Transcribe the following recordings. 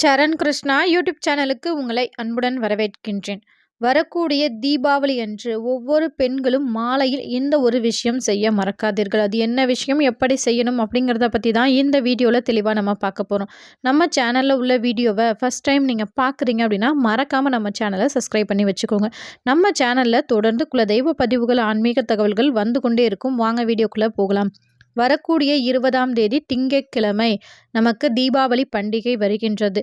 சரண் Krishna YouTube சேனலுக்கு உங்களை அன்புடன் வரவேற்கின்றேன். வரக்கூடிய தீபாவளி அன்று ஒவ்வொரு பெண்களும் மாலையில் இந்த ஒரு விஷயம் செய்ய மறக்காதீர்கள். அது என்ன விஷயம், எப்படி செய்யணும் அப்படிங்கிறத பற்றி தான் இந்த வீடியோவில் தெளிவாக நம்ம பார்க்க போகிறோம். நம்ம சேனலில் உள்ள வீடியோவை ஃபஸ்ட் டைம் நீங்கள் பார்க்குறீங்க அப்படின்னா மறக்காமல் நம்ம சேனலை சப்ஸ்கிரைப் பண்ணி வச்சுக்கோங்க. நம்ம சேனலில் தொடர்ந்து குலதெய்வ பதிவுகள், ஆன்மீக தகவல்கள் வந்து கொண்டே இருக்கும். வாங்க வீடியோக்குள்ளே போகலாம். வரக்கூடிய 20ஆம் தேதி திங்கட்கிழமை நமக்கு தீபாவளி பண்டிகை வருகின்றது.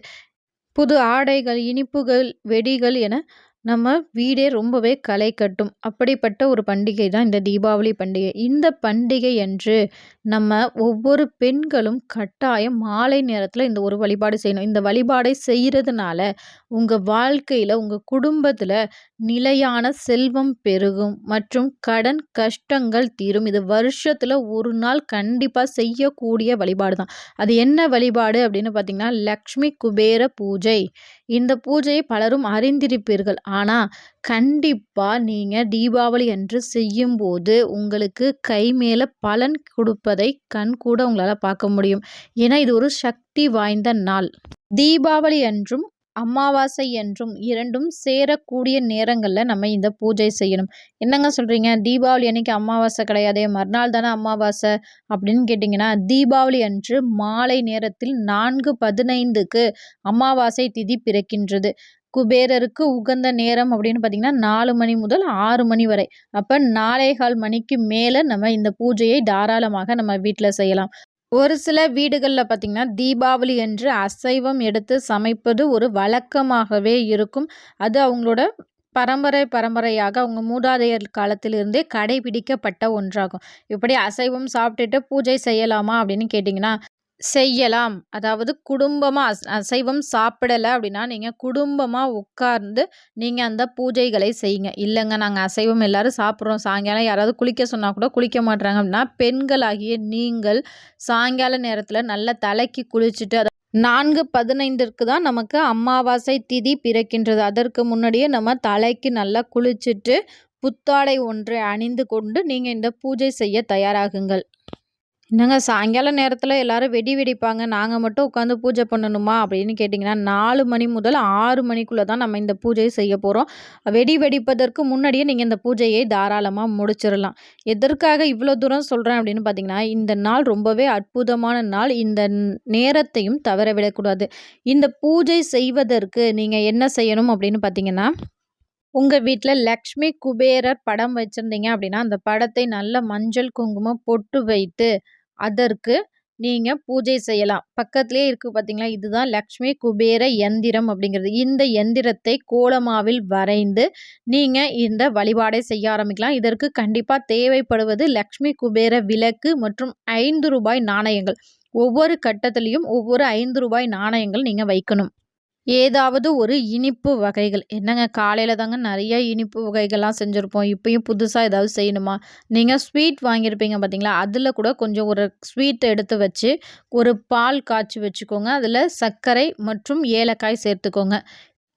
புது ஆடைகள், இனிப்புகள், வெடிகள் என நம்ம வீடே ரொம்பவே களை கட்டும். அப்படிப்பட்ட ஒரு பண்டிகை தான் இந்த தீபாவளி பண்டிகை. இந்த பண்டிகை அன்று நம்ம ஒவ்வொரு பெண்களும் கட்டாயம் மாலை நேரத்தில் இந்த ஒரு வழிபாடு செய்யணும். இந்த வழிபாடை செய்கிறதுனால உங்கள் வாழ்க்கையில், உங்கள் குடும்பத்தில் நிலையான செல்வம் பெருகும் மற்றும் கடன் கஷ்டங்கள் தீரும். இது வருஷத்தில் ஒரு நாள் கண்டிப்பாக செய்யக்கூடிய வழிபாடு தான். அது என்ன வழிபாடு அப்படின்னு பார்த்தீங்கன்னா, லக்ஷ்மி குபேர பூஜை. இந்த பூஜையை பலரும் அறிந்திருப்பீர்கள். ஆனால் கண்டிப்பாக நீங்கள் தீபாவளி அன்று செய்யும்போது உங்களுக்கு கை மேலே பலன் கொடுப்பதை கண் கூட உங்களால் பார்க்க முடியும். ஏன்னா இது ஒரு சக்தி வாய்ந்த நாள். தீபாவளி அன்றும் அமாவாசை என்றும் இரண்டும் சேரக்கூடிய நேரங்களில் நம்ம இந்த பூஜை செய்யணும். என்னங்க சொல்கிறீங்க, தீபாவளி அன்னைக்கு அமாவாசை கிடையாதே, மறுநாள் தானே அமாவாசை அப்படின்னு கேட்டிங்கன்னா, தீபாவளி அன்று மாலை நேரத்தில் 4:15க்கு அமாவாசை திதி பிறக்கின்றது. குபேரருக்கு உகந்த நேரம் அப்படின்னு பார்த்தீங்கன்னா 4 மணி முதல் 6 மணி வரை. அப்போ 4:15 மணிக்கு மேலே நம்ம இந்த பூஜையை தாராளமாக நம்ம வீட்டில் செய்யலாம். ஒரு சில வீடுகளில் பார்த்திங்கன்னா தீபாவளி அன்று அசைவம் எடுத்து சமைப்பது ஒரு வழக்கமாகவே இருக்கும். அது அவங்களோட பரம்பரையாக அவங்க மூதாதையர் காலத்திலிருந்தே கடைபிடிக்கப்பட்ட ஒன்றாகும். இப்படி அசைவம் சாப்பிட்டுட்டு பூஜை செய்யலாமா அப்படின்னு கேட்டிங்கன்னா செய்யலாம். அதாவது குடும்பமாக அசைவம் சாப்பிடலை அப்படின்னா நீங்கள் குடும்பமாக உட்கார்ந்து நீங்கள் அந்த பூஜைகளை செய்யுங்க. இல்லைங்க, நாங்கள் அசைவம் எல்லாரும் சாப்பிட்றோம், சாயங்காலம் யாராவது குளிக்க சொன்னால் கூட குளிக்க மாட்றாங்க அப்படின்னா, பெண்களாகிய நீங்கள் சாயங்கால நேரத்தில் நல்லா தலைக்கு குளிச்சுட்டு 4:15ற்கு தான் நமக்கு அமாவாசை திதி பிறக்கின்றது. அதற்கு முன்னாடியே நம்ம தலைக்கு நல்லா குளிச்சுட்டு புத்தாடை ஒன்றை அணிந்து கொண்டு நீங்கள் இந்த பூஜை செய்ய தயாராகுங்கள். என்னங்க சாயங்கால நேரத்தில் எல்லாரும் வெடி வெடிப்பாங்க, நாங்கள் மட்டும் உட்காந்து பூஜை பண்ணணுமா அப்படின்னு கேட்டிங்கன்னா, 4 மணி முதல் 6 மணிக்குள்ளே தான் நம்ம இந்த பூஜையை செய்ய போகிறோம். வெடி வெடிப்பதற்கு முன்னாடியே நீங்கள் இந்த பூஜையை தாராளமாக முடிச்சிடலாம். எதற்காக இவ்வளோ தூரம் சொல்கிறேன் அப்படின்னு பார்த்தீங்கன்னா, இந்த நாள் ரொம்பவே அற்புதமான நாள். இந்த நேரத்தையும் தவற விடக்கூடாது. இந்த பூஜை செய்வதற்கு நீங்கள் என்ன செய்யணும் அப்படின்னு பார்த்தீங்கன்னா, உங்கள் வீட்டில் லக்ஷ்மி குபேரர் படம் வச்சுருந்தீங்க அப்படின்னா, அந்த படத்தை நல்ல மஞ்சள் குங்குமம் பொட்டு வைத்து அதற்கு நீங்கள் பூஜை செய்யலாம். பக்கத்திலேயே இருக்குது பார்த்தீங்களா, இதுதான் லக்ஷ்மி குபேர எந்திரம் அப்படிங்கிறது. இந்த எந்திரத்தை கோலமாவில் வரைந்து நீங்கள் இந்த வழிபாடை செய்ய ஆரம்பிக்கலாம். இதற்கு கண்டிப்பாக தேவைப்படுவது லக்ஷ்மி குபேர விளக்கு மற்றும் ₹5 நாணயங்கள். ஒவ்வொரு கட்டத்திலையும் ஒவ்வொரு ₹5 நாணயங்கள் நீங்கள் வைக்கணும். ஏதாவது ஒரு இனிப்பு வகைகள். என்னங்க காலையில் தாங்க நிறைய இனிப்பு வகைகள்லாம் செஞ்சுருப்போம், இப்பயும் புதுசாக ஏதாவது செய்யணுமா? நீங்கள் ஸ்வீட் வாங்கியிருப்பீங்க பார்த்தீங்களா, அதில் கூட கொஞ்சம் ஒரு ஸ்வீட் எடுத்து வச்சு ஒரு பால் காய்ச்சி வச்சுக்கோங்க. அதில் சர்க்கரை மற்றும் ஏலக்காய் சேர்த்துக்கோங்க.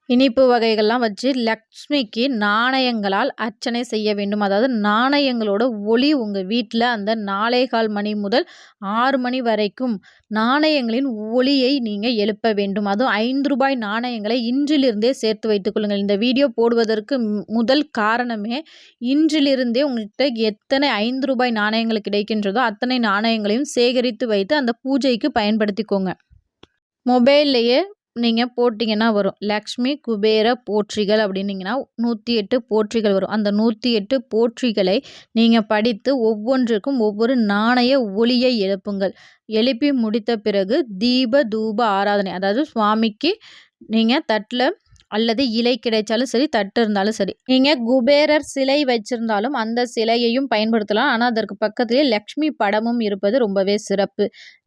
இனிப்பு வகைகள்லாம் வச்சு லக்ஷ்மிக்கு நாணயங்களால் அர்ச்சனை செய்ய வேண்டும். அதாவது நாணயங்களோட ஒளி உங்கள் வீட்டில் அந்த 4:15 மணி முதல் 6 மணி வரைக்கும் நாணயங்களின் ஒளியை நீங்கள் எழுப்ப வேண்டும். அதுவும் ₹5 நாணயங்களை இன்றிலிருந்தே சேர்த்து வைத்துக் கொள்ளுங்கள். இந்த வீடியோ போடுவதற்கு முதல் காரணமே, இன்றிலிருந்தே உங்கள்கிட்ட எத்தனை ₹5 நாணயங்கள் கிடைக்கின்றதோ அத்தனை நாணயங்களையும் சேகரித்து வைத்து அந்த பூஜைக்கு பயன்படுத்திக்கோங்க. மொபைல்லையே நீங்கள் போட்டிங்கன்னா வரும், லக்ஷ்மி குபேர போற்றிகள் அப்படின்னீங்கன்னா 108 போற்றிகள் வரும். அந்த 108 போற்றிகளை நீங்கள் படித்து ஒவ்வொன்றுக்கும் ஒவ்வொரு நாணய ஒளியை எழுப்புங்கள். எழுப்பி முடித்த பிறகு தீப தூப ஆராதனை, அதாவது சுவாமிக்கு நீங்கள் தட்டில் அல்லது இலை கிடைச்சாலும் சரி, தட்டு இருந்தாலும் சரி, நீங்கள் குபேரர் சிலை வச்சிருந்தாலும் அந்த சிலையையும் பயன்படுத்தலாம். ஆனால் அதற்கு பக்கத்திலே லக்ஷ்மி படமும் இருப்பது ரொம்பவே சிறப்பு.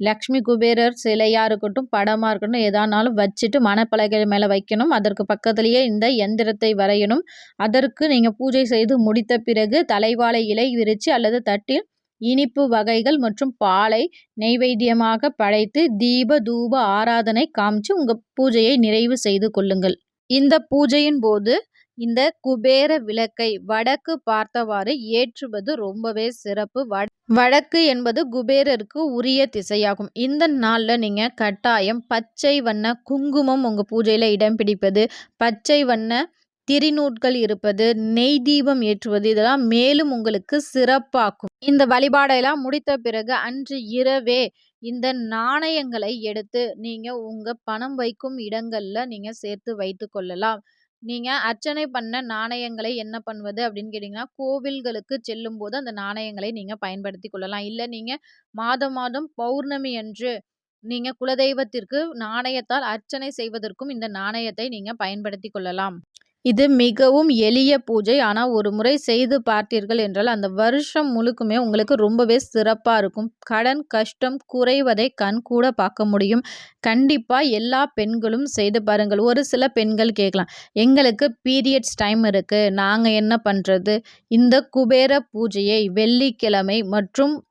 லக்ஷ்மி குபேரர் சிலையாக இருக்கட்டும், படமாக இருக்கட்டும், எதானாலும் வச்சுட்டு மணப்பலகை மேலே வைக்கணும். அதற்கு பக்கத்திலேயே இந்த எந்திரத்தை வரையணும். அதற்கு நீங்கள் பூஜை செய்து முடித்த பிறகு தலைவாழை இலை விரித்து அல்லது தட்டில் இனிப்பு வகைகள் மற்றும் பாலை நெய்வேத்தியமாக படைத்து தீப தூப ஆராதனை காமிச்சு உங்கள் பூஜையை நிறைவு செய்து கொள்ளுங்கள். இந்த பூஜையின் போது இந்த குபேர விளக்கை வடக்கு பார்த்தவாறு ஏற்றுவது ரொம்பவே சிறப்பு. வடக்கு என்பது குபேரருக்கு உரிய திசையாகும். இந்த நாள்ல நீங்க கட்டாயம் பச்சை வண்ண குங்குமம் உங்க பூஜையில இடம் பிடிப்பது, பச்சை வண்ண திரிநூட்கள் இருப்பது, நெய் தீபம் ஏற்றுவது இதெல்லாம் மேலும் உங்களுக்கு சிறப்பாக்கும். இந்த வழிபாடெல்லாம் முடித்த பிறகு அன்று இரவே இந்த நாணயங்களை எடுத்து நீங்க உங்க பணம் வைக்கும் இடங்கள்ல நீங்க சேர்த்து வைத்துக் கொள்ளலாம். நீங்க அர்ச்சனை பண்ண நாணயங்களை என்ன பண்ணுவது அப்படின்னு கேட்டீங்கன்னா, கோவில்களுக்கு செல்லும்போது அந்த நாணயங்களை நீங்க பயன்படுத்திக் கொள்ளலாம். இல்ல நீங்க மாதம் மாதம் பௌர்ணமி அன்று நீங்க குலதெய்வத்திற்கு நாணயத்தால் அர்ச்சனை செய்வதற்கும் இந்த நாணயத்தை நீங்க பயன்படுத்திக் கொள்ளலாம். இது மிகவும் எளிய பூஜை. ஆனா, ஒரு முறை செய்து பார்த்தீர்கள் என்றால், அந்த வருஷம் முழுக்குமே உங்களுக்கு ரொம்பவே சிறப்பா இருக்கும். கடன் கஷ்டம் குறைவதை கண்கூட பார்க்க முடியும். கண்டிப்பா எல்லா பெண்களும் செய்து பாருங்கள். ஒரு சில பெண்கள் கேட்கலாம், "எங்களுக்கு பீரியட்ஸ் டைம் இருக்கு. நாங்க என்ன பண்றது?" இந்த குபேர பூஜையை வெள்ளிக்கிழமை மற்றும்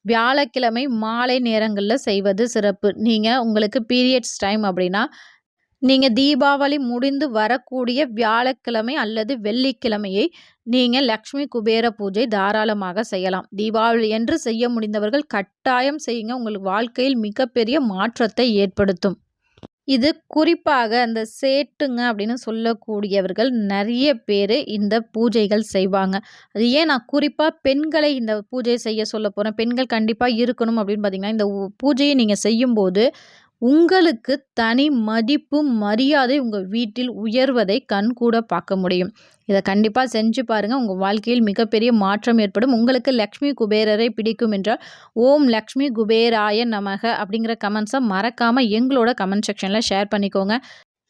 வியாழக்கிழமை மாலை நேரங்கள்ல செய்வது சிறப்பு. நீங்க உங்களுக்கு பீரியட்ஸ் டைம் அப்படின்னா, நீங்க தீபாவளி முடிந்து வரக்கூடிய வியாழக்கிழமை அல்லது வெள்ளிக்கிழமையை நீங்க லக்ஷ்மி குபேர பூஜை தாராளமாக செய்யலாம். தீபாவளி என்று செய்ய முடிந்தவர்கள் கட்டாயம் செய்யுங்க. உங்களுக்கு வாழ்க்கையில் மிகப்பெரிய மாற்றத்தை ஏற்படுத்தும். இது குறிப்பாக அந்த சேட்டுங்க அப்படின்னு சொல்லக்கூடியவர்கள் நிறைய பேர் இந்த பூஜைகள் செய்வாங்க. அது ஏன் நான் குறிப்பா பெண்களை இந்த பூஜை செய்ய சொல்ல போறேன். பெண்கள் கண்டிப்பா இருக்கணும் அப்படின்னு பார்த்தீங்கன்னா, இந்த பூஜையை நீங்க செய்யும்போது உங்களுக்கு தனி மதிப்பு, மரியாதை உங்க வீட்டில் உயர்வதை கண்கூட பார்க்க முடியும். இத கண்டிப்பா செஞ்சு பாருங்க. உங்க வாழ்க்கையில் மிகப்பெரிய மாற்றம் ஏற்படும். உங்களுக்கு லக்ஷ்மி குபேரரை பிடிக்கும் என்றால், ஓம் லக்ஷ்மி குபேராய நமக அப்படிங்கிற கமெண்ட்ஸ மறக்காம எங்களோட கமெண்ட் செக்ஷன்ல ஷேர் பண்ணிக்கோங்க.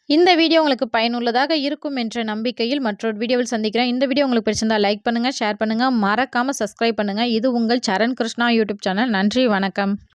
இந்த வீடியோ உங்களுக்கு பயனுள்ளதாக இருக்கும் என்ற நம்பிக்கையில் மற்றொரு வீடியோவில் சந்திக்கிறேன். இந்த வீடியோ உங்களுக்கு பிடிச்சிருந்தா லைக் பண்ணுங்க, ஷேர் பண்ணுங்க, மறக்காம சப்ஸ்கிரைப் பண்ணுங்க. இது உங்கள் சரண் கிருஷ்ணா யூடியூப் சேனல். நன்றி, வணக்கம்.